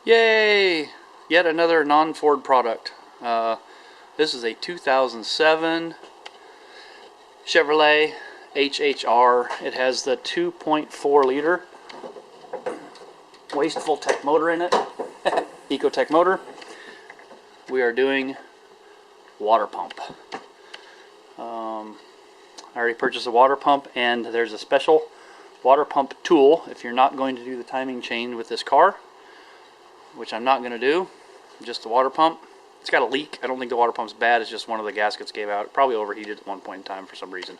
Yay! Yet another non-Ford product. This is a 2007 Chevrolet HHR. It has the 2.4 liter wasteful tech motor in it. Ecotech motor. We are doing water pump. I already purchased a water pump, and there's a special water pump tool if you're not going to do the timing chain with this car, which I'm not going to do. Just the water pump. It's got a leak. I don't think the water pump's bad. It's just one of the gaskets gave out. It probably overheated at one point in time for some reason.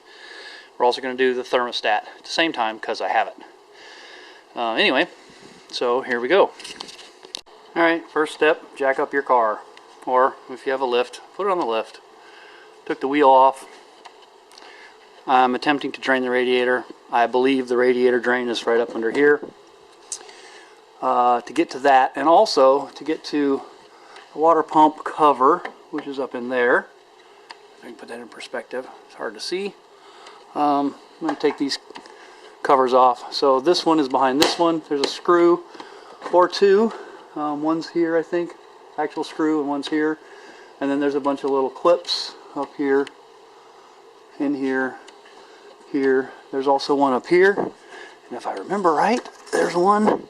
We're also going to do the thermostat at the same time because I have it. Anyway, so here we go. Alright, first step, jack up your car. Or if you have a lift, put it on the lift. Took the wheel off. I'm attempting to drain the radiator. I believe the radiator drain is right up under here. To get to that, and also to get to the water pump cover, which is up in there. If I can put that in perspective, it's hard to see. I'm going to take these covers off. So this one is behind this one. There's a screw or two. One's here, I think, actual screw, and one's here. And then there's a bunch of little clips up here, in here, here. There's also one up here. And if I remember right, there's one.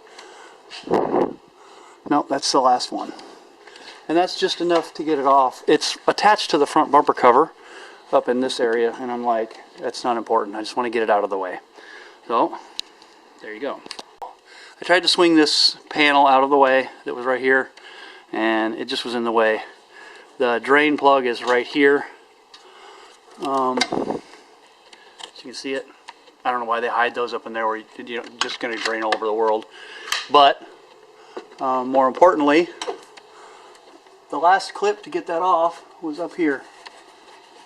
No, that's the last one. And that's just enough to get it off. It's attached to the front bumper cover up in this area, and I'm like, that's not important. I just want to get it out of the way. So, there you go. I tried to swing this panel out of the way that was right here, and it just was in the way. The drain plug is right here. So you can see it. I don't know why they hide those up in there where you're just going to drain all over the world. But more importantly, the last clip to get that off was up here.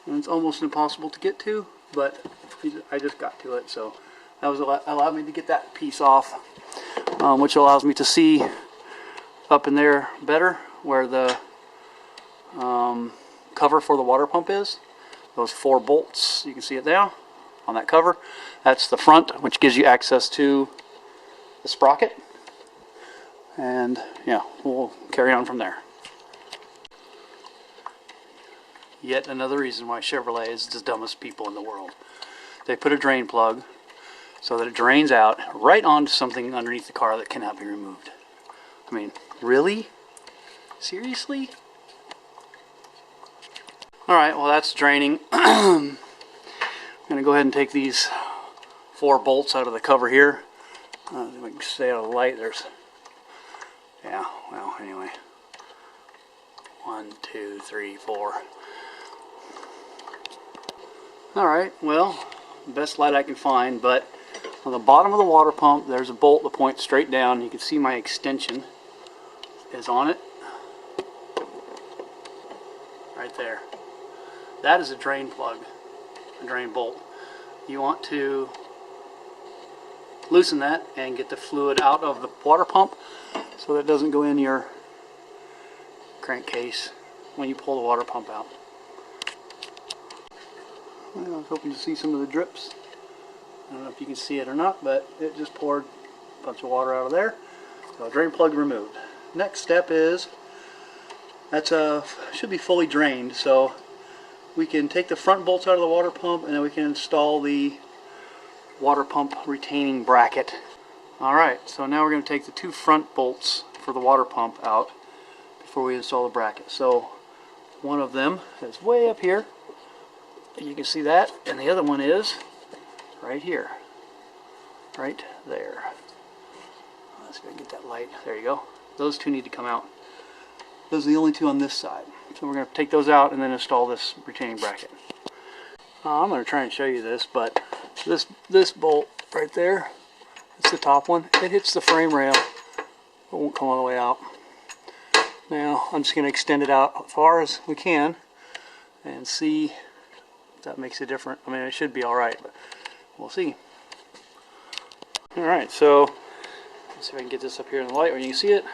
And it's almost impossible to get to, but I just got to it. So that was allowed me to get that piece off, which allows me to see up in there better where the cover for the water pump is. Those 4 bolts, you can see it now on that cover. That's the front, which gives you access to the sprocket. And yeah, we'll carry on from there. Yet another reason why Chevrolet is the dumbest people in the world. They put a drain plug so that it drains out right onto something underneath the car that cannot be removed. I mean, really? Seriously? Alright, well that's draining. I'm going to go ahead and take these 4 bolts out of the cover here. If I can stay out of the light, there's... Yeah, well, anyway. 1, 2, 3, 4. Alright, well, best light I can find, but on the bottom of the water pump, there's a bolt that points straight down. You can see my extension is on it. Right there. That is a drain plug, a drain bolt. You want to loosen that and get the fluid out of the water pump so that it doesn't go in your crankcase when you pull the water pump out. Well, I was hoping to see some of the drips. I don't know if you can see it or not, but it just poured a bunch of water out of there. So drain plug removed. Next step is, that's should be fully drained, so we can take the front bolts out of the water pump, and then we can install the water pump retaining bracket. Alright, so now we're going to take the 2 front bolts for the water pump out before we install the bracket. So one of them is way up here, you can see that, and the other one is right here, right there. Let's go get that light. There you go. Those 2 need to come out. Those are the only 2 on this side. So we're going to take those out and then install this retaining bracket. I'm going to try and show you this, but this bolt right there, it's the top one. It hits the frame rail. It won't come all the way out. Now I'm just going to extend it out as far as we can and see if that makes it different. I mean, it should be alright, but we'll see. Alright, so let's see if I can get this up here in the light where you can see it.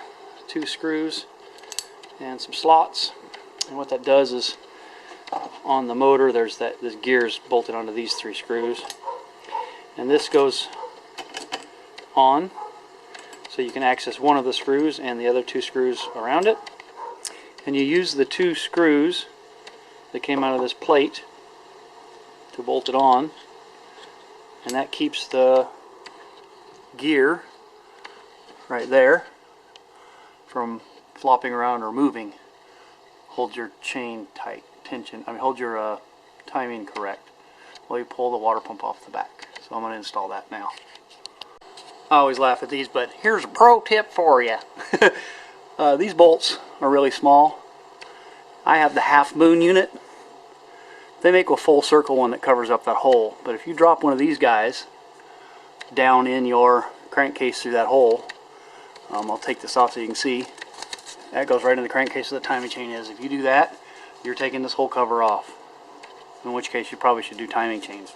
2 screws and some slots. And what that does is, on the motor, there's this gear's bolted onto these 3 screws, and this goes on. so you can access one of the screws and the other 2 screws around it. And you use the 2 screws that came out of this plate to bolt it on, and that keeps the gear right there from flopping around or moving. Hold your chain tight, hold your timing correct while you pull the water pump off the back. So I'm going to install that now. I always laugh at these, but here's a pro tip for you. These bolts are really small. I have the half moon unit. They make a full circle one that covers up that hole, but if you drop one of these guys down in your crankcase through that hole, I'll take this off so you can see. That goes right in the crankcase where the timing chain is. If you do that, you're taking this whole cover off. In which case, you probably should do timing chains.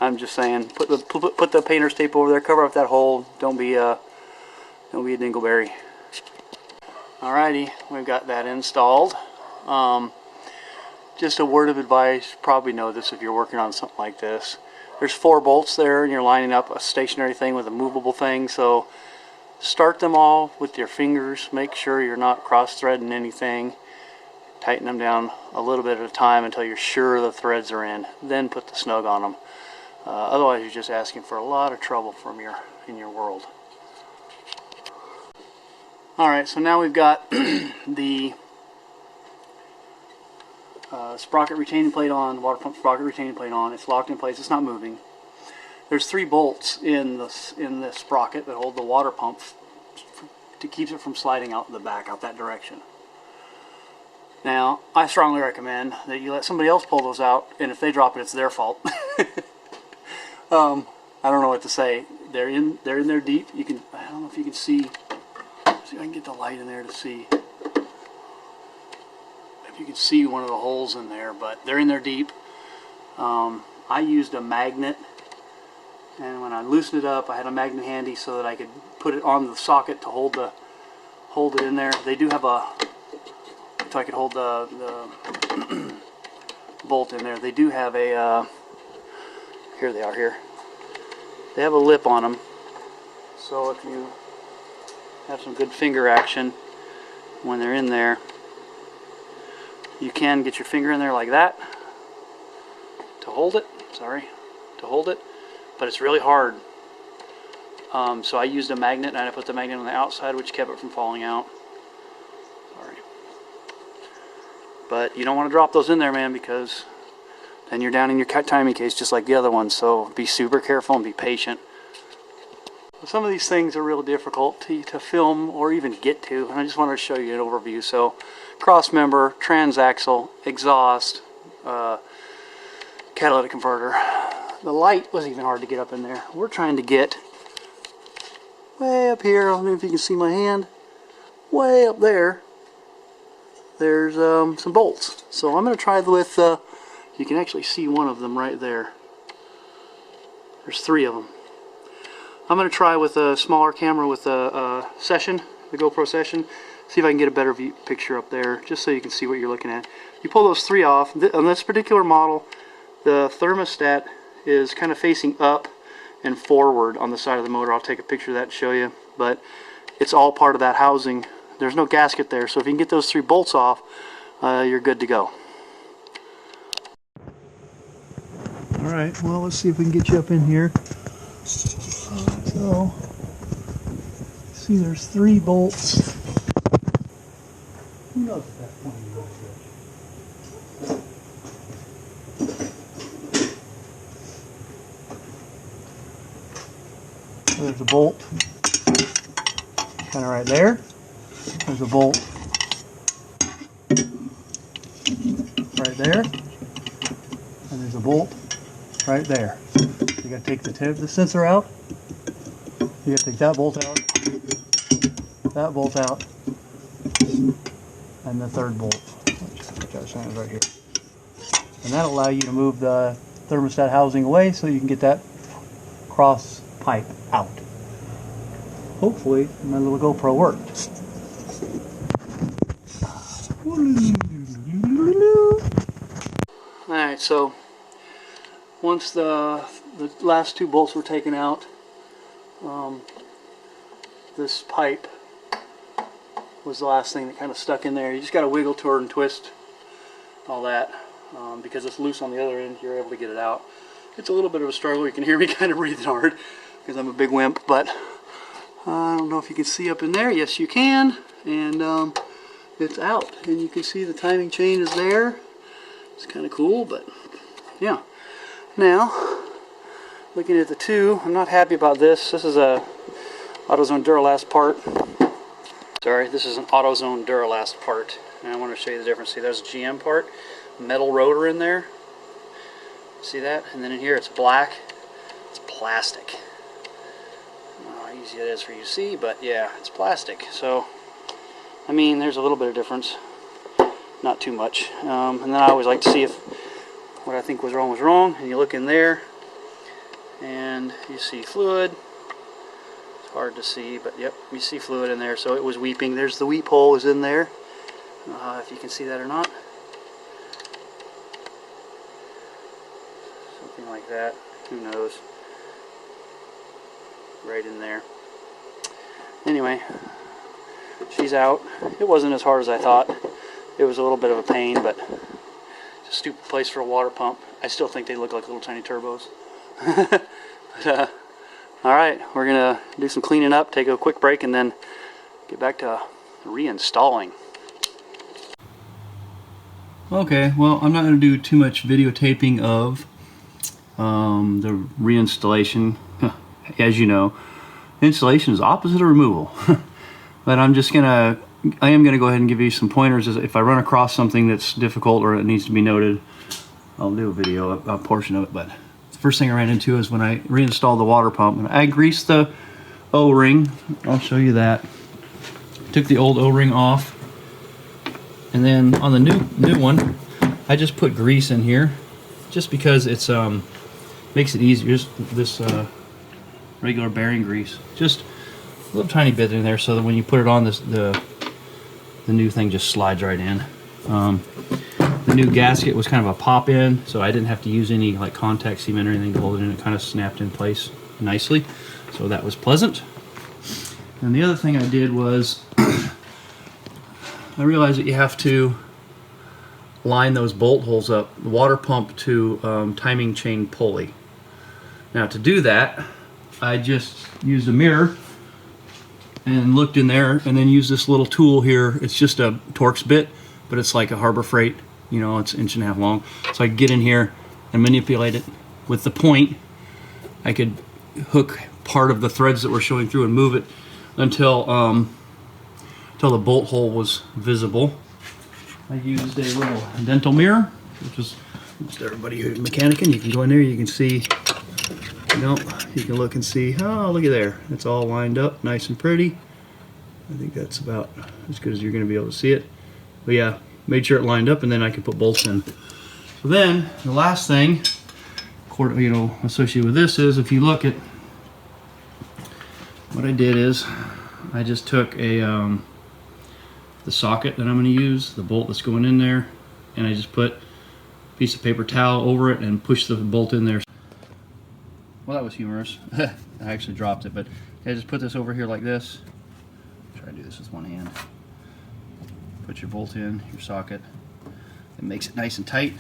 I'm just saying, put the painter's tape over there, cover up that hole. Don't be a dingleberry. Alrighty, we've got that installed. Just a word of advice. You probably know this if you're working on something like this. There's 4 bolts there, and you're lining up a stationary thing with a movable thing. So start them all with your fingers. Make sure you're not cross-threading anything. Tighten them down a little bit at a time until you're sure the threads are in. Then put the snug on them. Otherwise, you're just asking for a lot of trouble in your world. Alright, so now we've got the sprocket retaining plate on, water pump sprocket retaining plate on. It's locked in place. It's not moving. There's 3 bolts in this sprocket that hold the water pump to keep it from sliding out the back, out that direction. Now, I strongly recommend that you let somebody else pull those out, and if they drop it, it's their fault. I don't know what to say. They're in there deep. You can, I don't know if you can see. See if I can get the light in there to see. If you can see one of the holes in there, but they're in there deep. I used a magnet, and when I loosened it up, I had a magnet handy so that I could put it on the socket to hold it in there. They do have a, so I could hold the bolt in there. They do have a, here they are here. They have a lip on them, so if you have some good finger action when they're in there, you can get your finger in there like that to hold it. To hold it, but it's really hard. So I used a magnet, and I put the magnet on the outside, which kept it from falling out. Sorry. But you don't want to drop those in there, man, because then you're down in your timing case just like the other ones. So be super careful and be patient. Some of these things are real difficult to film or even get to, and I just wanted to show you an overview. So cross member, transaxle, exhaust, catalytic converter. The light was even hard to get up in there. We're trying to get way up here. I don't know if you can see my hand. Way up there, there's some bolts. So I'm going to try with, you can actually see one of them right there. There's 3 of them. I'm going to try with a smaller camera with a Session, the GoPro Session, see if I can get a better picture up there, just so you can see what you're looking at. You pull those 3 off. On this particular model, the thermostat is kind of facing up and forward on the side of the motor. I'll take a picture of that and show you, but it's all part of that housing. There's no gasket there, so if you can get those 3 bolts off, you're good to go. Alright, well, let's see if we can get you up in here. So, see, there's 3 bolts. Who knows if that's pointing the right direction? So there's a bolt, kind of right there. There's a bolt right there, and there's a bolt right there. You got to take the sensor out. You got to take that bolt out, that bolt out, and the 3rd bolt, which I was saying is right here. And that'll allow you to move the thermostat housing away so you can get that cross pipe out. Hopefully my little GoPro worked. Alright, so once the last 2 bolts were taken out, this pipe was the last thing that kind of stuck in there. You just got to wiggle, turn, and twist all that. Because it's loose on the other end, you're able to get it out. It's a little bit of a struggle. You can hear me kind of breathing hard because I'm a big wimp, but I don't know if you can see up in there. Yes, you can. And it's out, and you can see the timing chain is there. It's kind of cool, but yeah. Now, looking at the two, I'm not happy about this. This is a AutoZone Duralast part. Sorry, this is an AutoZone Duralast part, and I want to show you the difference. See, there's a GM part, metal rotor in there. See that? And then in here it's black. It's plastic. I don't know how easy it is for you to see, but yeah, it's plastic. So, I mean, there's a little bit of difference. Not too much. And then I always like to see if what I think was wrong. And you look in there, and you see fluid. It's hard to see, but yep, you see fluid in there. So it was weeping. There's the weep hole is in there. If you can see that or not. Something like that. Who knows? Right in there. Anyway, she's out. It wasn't as hard as I thought. It was a little bit of a pain, but it's a stupid place for a water pump. I still think they look like little tiny turbos. But, alright, we're going to do some cleaning up, take a quick break, and then get back to reinstalling. Okay, well, I'm not going to do too much videotaping of the reinstallation. As you know, installation is opposite of removal. But I am going to go ahead and give you some pointers. If I run across something that's difficult or it needs to be noted, I'll do a video, a portion of it. But the first thing I ran into is when I reinstalled the water pump. And I greased the O-ring. I'll show you that. Took the old O-ring off. And then on the new one, I just put grease in here, just because it's makes it easier. Just this regular bearing grease, just a little tiny bit in there, so that when you put it on, the new thing just slides right in. The new gasket was kind of a pop in, so I didn't have to use any like contact cement or anything to hold it in. It kind of snapped in place nicely, so that was pleasant. And the other thing I did was I realized that you have to line those bolt holes up, the water pump to timing chain pulley. Now to do that, I just used a mirror and looked in there, and then used this little tool here. It's just a Torx bit, but it's like a Harbor Freight, you know, it's 1.5 inches long. So I could get in here and manipulate it with the point. I could hook part of the threads that were showing through and move it until the bolt hole was visible. I used a little dental mirror, which is just everybody who's mechanicking. You can go in there, you can see, you know, you can look and see, oh, look at there. It's all lined up, nice and pretty. I think that's about as good as you're going to be able to see it. But yeah, made sure it lined up, and then I could put bolts in. So then, the last thing, you know, associated with this is, if you look at what I did is, I just took a the socket that I'm going to use, the bolt that's going in there, and I just put a piece of paper towel over it and pushed the bolt in there. Well, that was humorous. I actually dropped it, but I just put this over here like this. Try to do this with one hand. Put your bolt in, your socket. It makes it nice and tight,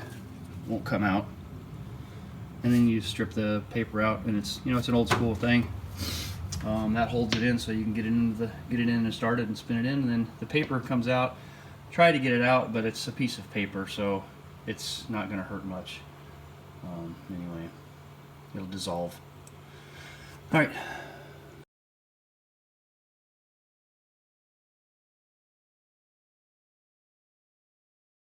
won't come out. And then you strip the paper out, and it's, you know, it's an old school thing. That holds it in, so you can get it in and start it and spin it in, and then the paper comes out. Try to get it out, but it's a piece of paper, so it's not going to hurt much. Anyway, it'll dissolve. All right,